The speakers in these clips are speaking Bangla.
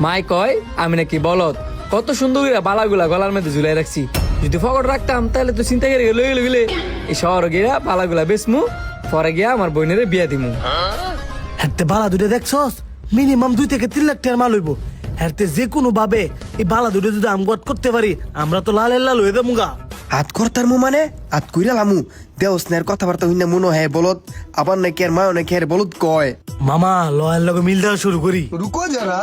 মাই কয় আমি নাকি বলদ, কত সুন্দর করে বালাগুলা গলার মধ্যে ঝুলাই রাখছি। যদি ফকট রাখতাম তাহলে তো চিন্তা করে লইলে গেলে এই শহর গিয়া বালাগুলা বেচমু, পরে গিয়া আমার বোনের বিয়া দিমু। হাতে বালা দুটো দেখছস, মিনিমাম 2 থেকে 3 লাখ টাকার মাল হইব। হাতে যে কোনো ভাবে এই বালা দুটো যদি আমগত করতে পারি, আমরা তো লাল লাল হয়ে যাবো গা। হাত করতার মু মানে হাত কইরা লামু দেও স্নেহের কথাবার্তা হইনা মনে হয় বলদ, আবার নাকি আর মাও নাকি আর বলদ কয়। মামা লয়ের লগে মিল দেওয়া শুরু করি। रुको जरा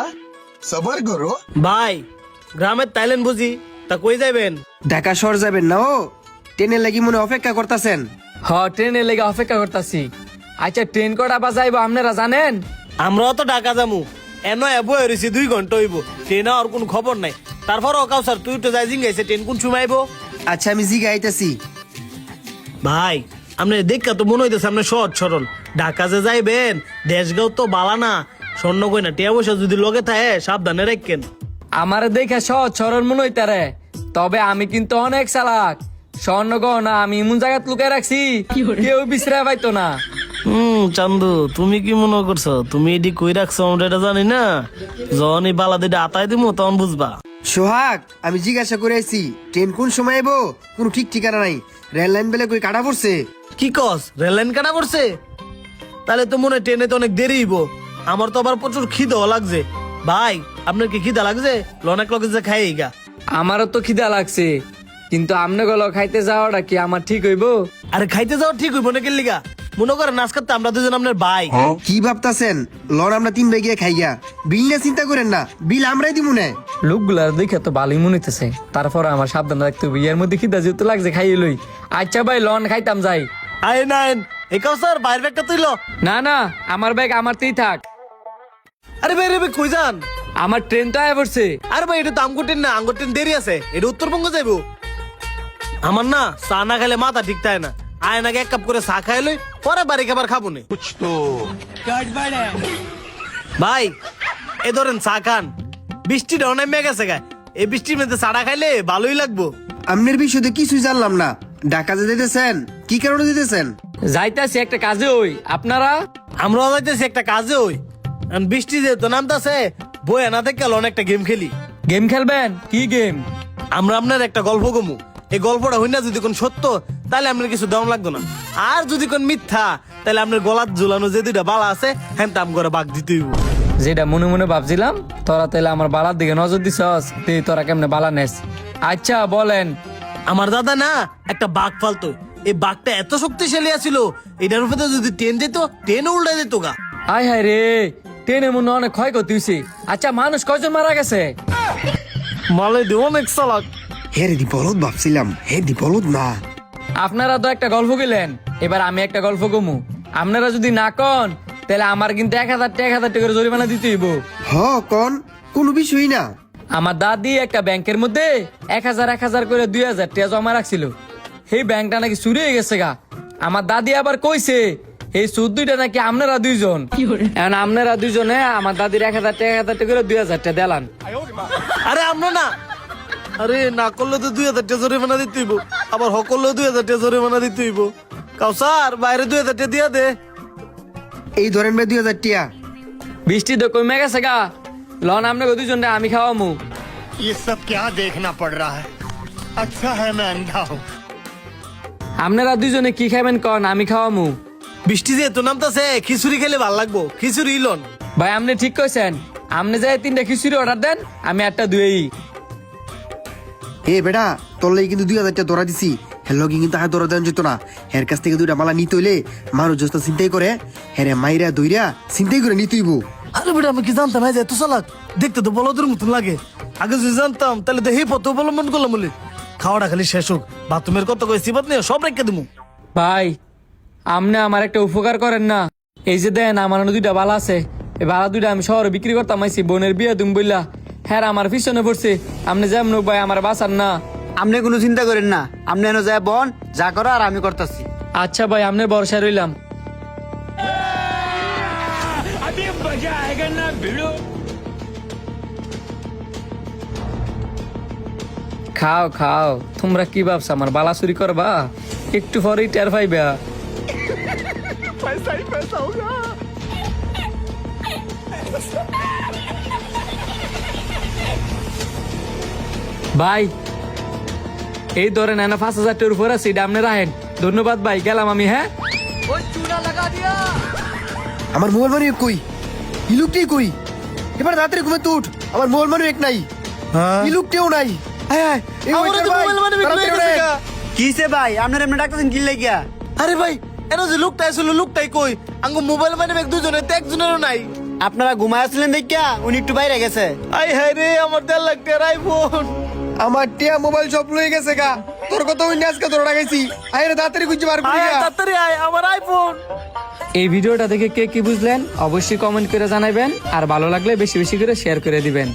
सबर करो। ভাই গ্রামের তাইলেন বুঝি, তা কই যাইবেন? ঢাকা শহর যাবেন না? ও ট্রেনের লাগি মনে অপেক্ষা করতেছেন? হ, ট্রেনের লেগে অপেক্ষা করতেছি। আচ্ছা ট্রেন কটা বাজাইবো আপনারা জানেন? আমরাও তো ঢাকা যামু, এনো এবো হয়েছি 2 ঘন্টা হইব, ট্রেন আর কোনো খবর নাই। তারপর অকাও স্যার তুই তো যাই জিঙ্গাইছে ট্রেন কোন সময় আইবো? আচ্ছা আমি জিগা আইতাছি। ভাই আপনি দেখা তো মনে হইতেছে আপনি সহজ সরল। ঢাকা যে যাইবেন, দেশগাঁও তো বালা না, স্বর্ণ কইনা টিয়া পয়সা যদি লগে থাকে সাবধানে রাখেন। আমার দেখে সহজ সরল মনে হইতারে, তবে আমি কিন্তু অনেক চালাক। স্বর্ণ গহনা আমি এমন জায়গাত লুকাই রাখছি কেউ বিশ্রায় পাইতো না। চান্দু তুমি কি মনে করছো তুমি এডি কই রাখছো আমরা এটা জানি না? যখন এই বালা দুইটা আতাই দিমু তখন বুঝবা। সোহাগ আমি জিজ্ঞাসা করে আইছি ট্রেন কোন সময় আইবো, কোনো ঠিক ঠিকানা নাই। রেল লাইন বেলে কই কাটা পড়ছে? কি কস রেল লাইন কাটা পড়ছে? তাহলে তো মনে হয় ট্রেনে তো অনেক দেরি হইব। আমার তো আবার প্রচুর খিদেও লাগছে। ভাই আপনার কি খিদা লাগছে? অনেক লোকে যে খাই গা। আমারও তো খিদা লাগছে, কিন্তু আমনে গেল খাইতে যাওয়াটা কি আমার ঠিক হইব? আরে খাইতে যাওয়া ঠিক হইব না কেলিগা? মনে করেন নাচ করতে আমরা দুজন আপনার ভাই। কি ভাবতাছেন? লন আমরা 3 ভাই গিয়ে খাইয়া বিল না চিন্তা করেন না, বিল আমরাই দিমু না। লোকগুলার দেখে তো ভালোই মনে হইতেছে, তারপর আমার সাবধান রাখতে হবে। এর মধ্যে খিদা যেহেতু লাগছে খাইয়ে লই। আচ্ছা ভাই লন খাইতাম যাই। আয় নাইন একাও স্যার বাইরের ব্যাগটা তুইলো। না না, আমার ব্যাগ আমারতেই থাক। আরে ভাই রে ভাই কই যান? আমার ট্রেন তো আয়া পড়ছে। আরে ভাই এটা তো আমগো ট্রেন না, আমগো ট্রেন দেরি আছে, এটা উত্তরবঙ্গ যাইবো। আমার না চা না খেলে মাথা ঠিক থাকে না। আয় নাকি 1 কাপ করে চা খাই লই, পরে বাড়ি খাবার খাবো নে। ভাই এ ধরেন চা খান, বৃষ্টিটা নেমে গেছে গা, এই বৃষ্টির মধ্যে চাটা খাইলে ভালোই লাগবো। আমনের বিষয়ে কিছুই জানলাম না। ঢাকা যে দিতেছেন কি কারণে দিতেছেন? যাইতাছি একটা কাজে ওই। আপনারা? আমরাও যাইতেছি একটা কাজে ওই। এখন বৃষ্টি যেহেতু নামতাছে, বই না থেকে অনেকটা গেম খেলি। গেম খেলবেন? কি গেম? আমরা আপনার একটা গল্প গমু, এই গল্পটা হই না যদি কোন সত্য তাহলে আপনার কিছু দাম লাগতো না, আর যদি কোন মিথ্যা তাহলে আপনার গলাত ঝুলানো যে 2টা বালা আছে হ্যাঁ দাম করে বাঘ দিতেই হইব। যেটা মনে মনে ভাবছিলাম, তোরা তাইলে আমার বালার দিকে নজর দিছস, তুই তোরা কেমনে বালা নেস? আচ্ছা বলেন। আমার দাদা না একটা বাঘ ফালতো, এই বাঘটা এত শক্তিশালী আছিল, এটার উপরে যদি ট্রেন যেত ট্রেন উল্টে যেত গা। আয় হায় রে, ট্রেনে মনে হয় অনেক ক্ষয়ক্ষতি হয়েছে। আচ্ছা মানুষ কয়জন মারা গেছে? মালে দি অনেক চালাক। হে রে দি বলদ ভাবছিলাম, হে দি বলদ না। আপনারা তো একটা গল্প গেলেন, এবার আমি একটা গল্প কমু। আপনারা যদি না কন তাহলে আমার কিন্তু 1000 টাকা করে জরিমানা দিতে হইব। হ কোন কোনো বিষয় না। আমার দাদি একটা ব্যাংকের মধ্যে 1000 করে 2000 টাকা জমা রাখছিল। সেই ব্যাংকটা নাকি চুরি হয়ে গেছে গা। আমার দাদি আবার কইছে এই সুদ দুইটা নাকি আপনারা 2জন। এখন আপনারা 2জনে আমার দাদির 1000 টাকা করে 2000 টাকা দেলান। আরে আমরা না, আরে না করলে তো 2000 টাকা জরিমানা দিতে হইব, আবার হ করলেও 2000 টাকা জরিমানা দিতে হইব। কাউসার বাইরে 2000 টাকা দিয়া দে। এই ধরেন ভাই 2000 টাকা। বৃষ্টি তো কমে গেছে গা, লন আপনাকে 2জনে আমি খাওয়ামু। ये सब क्या देखना पड़ रहा है? अच्छा है मैं अंधा हूँ। আপনারা 2জনে কি খাবেন কন, আমি খাওয়ামু। বৃষ্টি যেহেতু নামতাছে খিচুড়ি খেলে ভাল লাগবো, খিচুড়ি লন। ভাই আপনি ঠিক কইছেন, আপনি যাই 3টা খিচুড়ি অর্ডার দেন, আমি একটা দুই। এ বেটা তোর লাগি কিন্তু 2000 টাকা ধরা দিছি। হের লগে কিন্তু আর ধরা দেন যেত না। হের কাছ থেকে 2টা মালা নিতে হইলে মানুষ যস্তা চিন্তাই করে, হেরে মাইরা দইরা চিন্তাই করে নিতে হইব। আরে বেটা আমি কি জানতাম না যে এত চালাক? দেখতে তো বলদের মতন লাগে। আগে যদি জানতাম তাহলে তো এই পথ অবলম্বন করলাম বলে। খাওয়াটা খালি শেষ হোক, বাথরুমের কত কই সিবাত নিয়ে সব রেখে দিমু। ভাই আপনি আমার একটা উপকার করেন না। এই যে দেন আমার 2টা বালা আছে, এই বালা 2টা আমি শহরে বিক্রি করতাম আইছি, বোনের বিয়ে দুম বললা। হ্যাঁ আমার পিছনে পড়ছে, আপনি যেমন হোক ভাই আমার বাঁচান না। আপনি কোনো চিন্তা করেন না, আপনি এনে যায় বন যা করো আর আমি করতেছি। আচ্ছা ভাই আপনার ভরসায় রইলাম। খাও খাও, তোমরা কি ভাবছো আমার বালা চুরি করবা? একটু পরেই টের পাইবা। पैसा ही पैसा होगा। ভাই এই ধরেন এনা 5,000 টাকার উপর আছে এটা আপনি রাখেন। ধন্যবাদ ভাই, গেলাম আমি। হ্যাঁ আমার মোবাইল মানি কই? ই লোকটাই কই? এবার রাত্রে ঘুমে তো উঠ, আমার মোবাইল মানি এক নাই, ই লোকটাও নাই। আয় আয়, এই আমারও ওইটার তো ভাই, মোবাইল মানি তাড়াতাড়ি বিক্রি হয়ে ওঠেন। গেছে। কিসে ভাই আপনার এমনি ডাক্তার কি লাগিয়া? আরে ভাই এর যে লোকটা আসলে লোকটাই কই? আঙ্গো মোবাইল মানে ব্যাগ দুজনের তো একজনেরও নাই। আপনারা ঘুমায় আসলেন দেখিয়া উনি একটু বাইরে গেছে। আই হায় রে, আমার 1.5 লাখ টাকার আইফোন। আমার টিয়া মোবাইল সব লয়ে গেছে গা। তোর কথা ওই আজকে তোর লাগাইছি। আয় রে তাড়াতাড়ি খুঁজে বার করি আয় গা। তাড়াতাড়ি আয়, আমার আইফোন। এই ভিডিওটা দেখে কে কি বুঝলেন অবশ্যই কমেন্ট করে জানাবেন, আর ভালো লাগলে বেশি বেশি করে শেয়ার করে দিবেন।